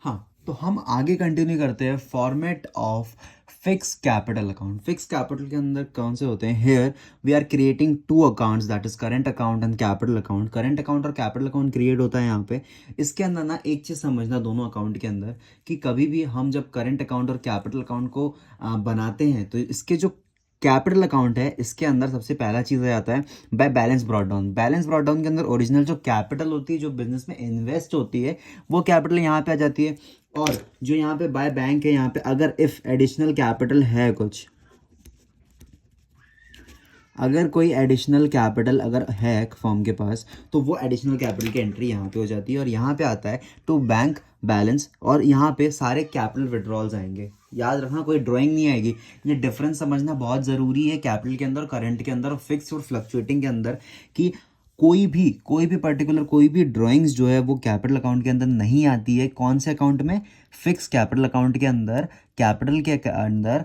हाँ, तो हम आगे कंटिन्यू करते हैं। Format of fix capital account. Fix capital के अंदर कौन से होते हैं? Here we are creating two accounts, that is current account and capital account. Current account और कैपिटल अकाउंट क्रिएट होता है यहाँ पे। इसके अंदर ना एक चीज़ समझना दोनों अकाउंट के अंदर, कि कभी भी हम जब करेंट अकाउंट और कैपिटल अकाउंट को बनाते हैं तो इसके जो कैपिटल अकाउंट है इसके अंदर सबसे पहला चीज़ आ जाता है by balance brought down. Balance brought down के अंदर ओरिजिनल जो कैपिटल होती है, जो बिजनेस में इन्वेस्ट होती है, वो कैपिटल यहाँ पे आ जाती है। और जो यहाँ पे बाय बैंक है, यहाँ पे अगर इफ एडिशनल कैपिटल है कुछ, अगर कोई एडिशनल कैपिटल अगर है फर्म के पास, तो वो एडिशनल कैपिटल की एंट्री यहाँ पे हो जाती है और यहाँ पे आता है टू बैंक बैलेंस, और यहाँ पे सारे कैपिटल विड्रॉल्स आएंगे। याद रखना कोई ड्राइंग नहीं आएगी। ये डिफरेंस समझना बहुत ज़रूरी है कैपिटल के अंदर, करंट के अंदर और फिक्स और फ्लक्चुएटिंग के अंदर, कि कोई भी पर्टिकुलर कोई भी ड्राइंग्स जो है वो कैपिटल अकाउंट के अंदर नहीं आती है। कौन से अकाउंट में? फिक्स कैपिटल अकाउंट के अंदर। कैपिटल के अंदर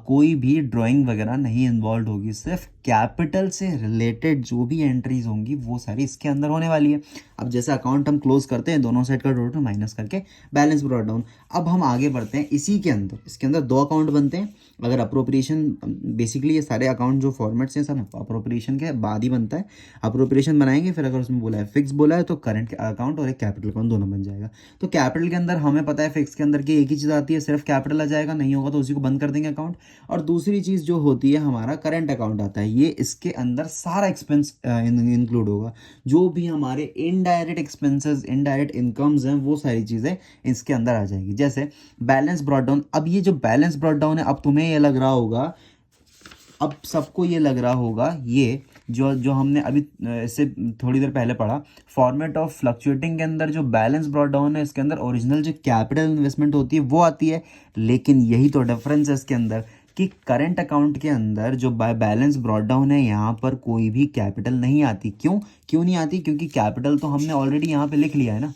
कोई भी ड्राइंग वगैरह नहीं इन्वॉल्व होगी, सिर्फ कैपिटल से रिलेटेड जो भी एंट्रीज होंगी वो सारी इसके अंदर होने वाली है। अब जैसे अकाउंट हम क्लोज करते हैं, दोनों साइड का टोटल माइनस करके बैलेंस ब्रॉट डाउन। अब हम आगे बढ़ते हैं। इसी के अंदर, इसके अंदर दो अकाउंट बनते हैं। अगर अप्रोप्रिएशन, बेसिकली ये सारे अकाउंट जो फॉर्मेट्स हैं सब अप्रोप्रिएशन के बाद ही बनता है। अप्रोप्रिएशन बनाएंगे, फिर अगर उसमें बोला है फिक्स बोला है तो करंट अकाउंट और एक कैपिटल अकाउंट दोनों बन जाएगा। तो कैपिटल के अंदर हमें पता है फिक्स के अंदर की एक ही चीज़ आती है, सिर्फ कैपिटल आ जाएगा, नहीं होगा तो उसी को बंद कर देंगे अकाउंट। और दूसरी चीज़ जो होती है हमारा करंट अकाउंट आता है, ये इसके अंदर सारा एक्सपेंस इंक्लूड होगा। जो भी हमारे इनडायरेक्ट एक्सपेंसेस, इनडायरेक्ट इनकम्स हैं, वो सारी चीज़ें इसके अंदर आ जाएगी। जैसे बैलेंस ब्रॉट डाउन। अब ये जो बैलेंस ब्रॉट डाउन है, अब तुम्हें ये लग रहा होगा, अब सबको ये लग रहा होगा, ये जो जो हमने अभी इससे थोड़ी देर पहले पढ़ा, फॉर्मेट ऑफ फ्लक्चुएटिंग के अंदर जो बैलेंस ब्रॉट डाउन है, इसके अंदर ओरिजिनल जो कैपिटल इन्वेस्टमेंट होती है वो आती है। लेकिन यही तो डिफरेंस है इसके अंदर, कि करंट अकाउंट के अंदर जो बाय बैलेंस ब्रॉट डाउन है, यहाँ पर कोई भी कैपिटल नहीं आती। क्यों नहीं आती? क्योंकि कैपिटल तो हमने ऑलरेडी यहाँ पे लिख लिया है ना।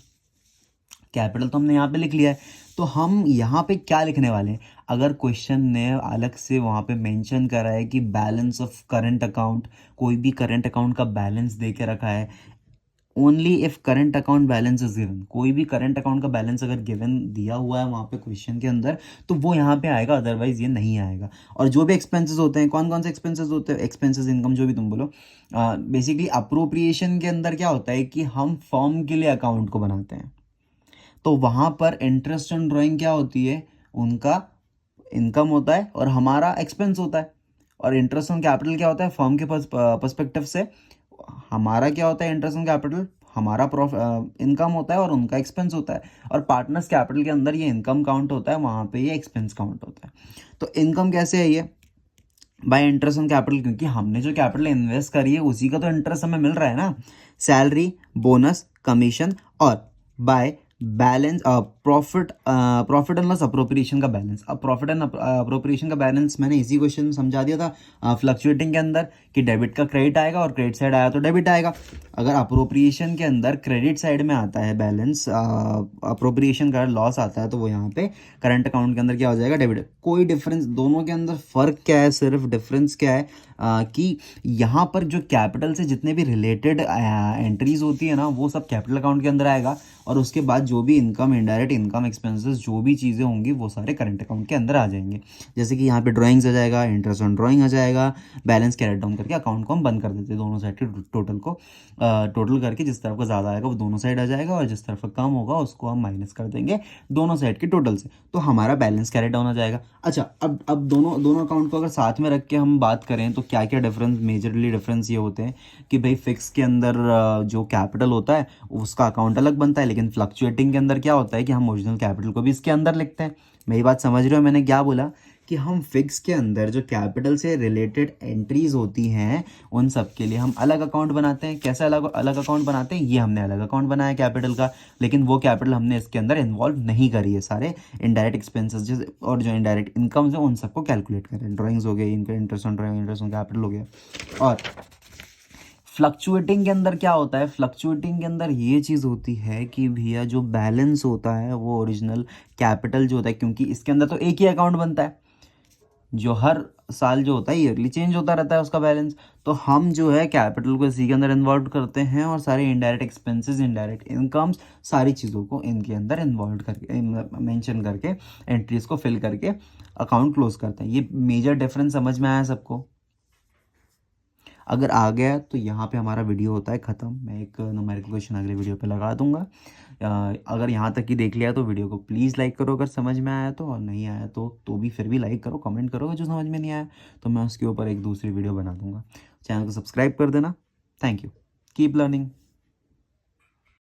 कैपिटल तो हमने यहाँ पे लिख लिया है, तो हम यहाँ पे क्या लिखने वाले हैं? अगर क्वेश्चन ने अलग से वहाँ पे मेंशन करा है कि बैलेंस ऑफ करंट अकाउंट, कोई भी करंट अकाउंट का बैलेंस दे के रखा है, only if current account balance is given, कोई भी करंट अकाउंट का बैलेंस अगर गिवन दिया हुआ है वहाँ पे क्वेश्चन के अंदर, तो वो यहाँ पे आएगा, अदरवाइज ये नहीं आएगा। और जो भी एक्सपेंसेस होते हैं, कौन कौन से एक्सपेंसेस होते हैं? एक्सपेंसेस, इनकम, जो भी तुम बोलो। बेसिकली अप्रोप्रिएशन के अंदर क्या होता है कि हम फर्म के लिए अकाउंट को बनाते हैं, तो वहाँ पर इंटरेस्ट ऑन ड्राइंग क्या होती है? उनका इनकम होता है और हमारा एक्सपेंस होता है। और इंटरेस्ट ऑन कैपिटल क्या होता है? फर्म के पर्सपेक्टिव से हमारा क्या होता है? इंटरेस्ट ऑन कैपिटल हमारा इनकम होता है और उनका एक्सपेंस होता है। और पार्टनर्स कैपिटल के अंदर ये इनकम काउंट होता है, वहाँ पे ये एक्सपेंस काउंट होता है। तो इनकम कैसे है? ये बाय इंटरेस्ट ऑन कैपिटल, क्योंकि हमने जो कैपिटल इन्वेस्ट करी है उसी का तो इंटरेस्ट हमें मिल रहा है ना। सैलरी, बोनस, कमीशन, और by balance profit and loss appropriation का बैलेंस। अब प्रॉफिट एंड अप्रोप्रिएशन का बैलेंस मैंने इसी क्वेश्चन में समझा दिया था फ्लक्चुएटिंग के अंदर, कि डेबिट का क्रेडिट आएगा और क्रेडिट साइड आया तो डेबिट आएगा। अगर अप्रोप्रिएशन के अंदर क्रेडिट साइड में आता है बैलेंस, अप्रोप्रिएशन का लॉस आता है, तो वो यहाँ पे करंट अकाउंट के अंदर क्या हो जाएगा? डेबिट। कोई डिफरेंस दोनों के अंदर, फ़र्क क्या है? सिर्फ डिफरेंस क्या है कि यहाँ पर जो कैपिटल से जितने भी रिलेटेड एंट्रीज होती है ना, वो सब कैपिटल अकाउंट के अंदर आएगा। और उसके बाद जो भी इनकम, इनडायरेक्ट इनकम, एक्सपेंसेस, जो भी चीज़ें होंगी वो सारे करंट अकाउंट के अंदर आ जाएंगे। जैसे कि यहाँ पे ड्राइंग्स आ जाएगा, इंटरेस्ट ऑन ड्राइंग आ जाएगा, बैलेंस कैरेट डाउन करके अकाउंट को हम बंद कर देते हैं। दोनों साइड के टोटल करके जिस तरफ का ज़्यादा आएगा वो दोनों साइड आ जाएगा, और जिस तरफ का कम होगा उसको हम माइनस कर देंगे दोनों साइड के टोटल से, तो हमारा बैलेंस कैरेट डाउन आ जाएगा। अच्छा, अब दोनों अकाउंट को अगर साथ में रख के हम बात करें तो क्या क्या डिफरेंस, मेजरली डिफरेंस ये होते हैं कि भाई फिक्स के अंदर जो कैपिटल होता है उसका अकाउंट अलग बनता है, लेकिन फ्लक्चुएटिंग के अंदर क्या होता है कि हम ओरिजिनल कैपिटल को भी इसके अंदर लिखते हैं। मेरी बात समझ रहे हो मैंने क्या बोला? कि हम फिक्स के अंदर जो कैपिटल से रिलेटेड एंट्रीज होती हैं उन सब के लिए हम अलग अकाउंट बनाते हैं। कैसे अलग अलग अकाउंट बनाते हैं? ये हमने अलग अकाउंट बनाया कैपिटल का, लेकिन वो कैपिटल हमने इसके अंदर इन्वॉल्व नहीं करी है। सारे इनडायरेक्ट एक्सपेंसेस और जो इनडायरेक्ट इनकम्स हैं उन सबको कैलकुलेट करें। ड्राइंग्स हो गए, इनका interest on drawing, interest on capital हो गया। और फ्लक्चुएटिंग के अंदर क्या होता है? फ्लक्चुएटिंग के अंदर ये चीज़ होती है कि भैया जो बैलेंस होता है वो ओरिजिनल कैपिटल जो होता है, क्योंकि इसके अंदर तो एक ही अकाउंट बनता है, जो हर साल जो होता है ईयरली चेंज होता रहता है उसका बैलेंस। तो हम जो है कैपिटल को इसी के अंदर इन्वॉल्व करते हैं और सारे इनडायरेक्ट एक्सपेंसेस, इनडायरेक्ट इनकम्स, सारी चीज़ों को इनके अंदर इन्वॉल्व करके मेंशन करके एंट्रीज को फिल करके अकाउंट क्लोज करते हैं। ये मेजर डिफरेंस समझ में आया सबको? अगर आ गया तो यहाँ पे हमारा वीडियो होता है ख़त्म। मैं एक न्यूमेरिकल क्वेश्चन अगले वीडियो पे लगा दूंगा। अगर यहाँ तक ही देख लिया तो वीडियो को प्लीज़ लाइक करो अगर समझ में आया तो, और नहीं आया तो भी फिर भी लाइक करो, कमेंट करो। जो समझ में नहीं आया तो मैं उसके ऊपर एक दूसरी वीडियो बना दूंगा। चैनल को सब्सक्राइब कर देना। Thank you. Keep learning.